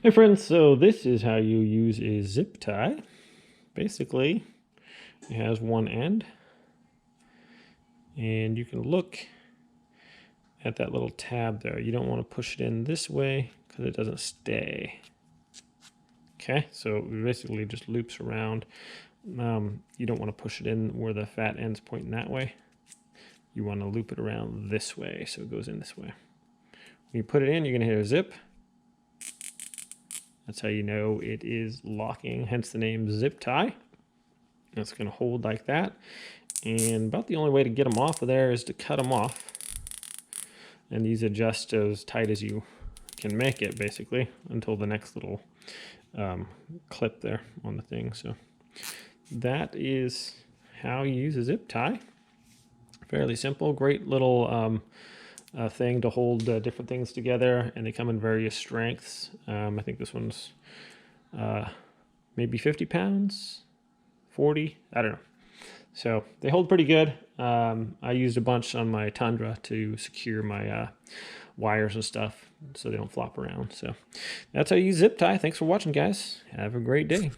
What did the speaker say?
Hey friends, so this is how you use a zip tie. Basically, it has one end, and you can look at that little tab there. You don't want to push it in this way because it doesn't stay. Okay, so it basically just loops around. You don't want to push it in where the fat end's pointing that way. You want to loop it around this way, so it goes in this way. When you put it in, you're going to hit a zip. That's how you know it is locking, hence the name zip tie. It's going to hold like that. And about the only way to get them off of there is to cut them off. And these adjust as tight as you can make it, basically, until the next little clip there on the thing. So that is how you use a zip tie. Fairly simple, great little thing to hold different things together, and they come in various strengths. I think this one's maybe 50 pounds, 40, I don't know. So they hold pretty good. I used a bunch on my Tundra to secure my wires and stuff so they don't flop around. So that's how you use zip tie. Thanks for watching, guys. Have a great day.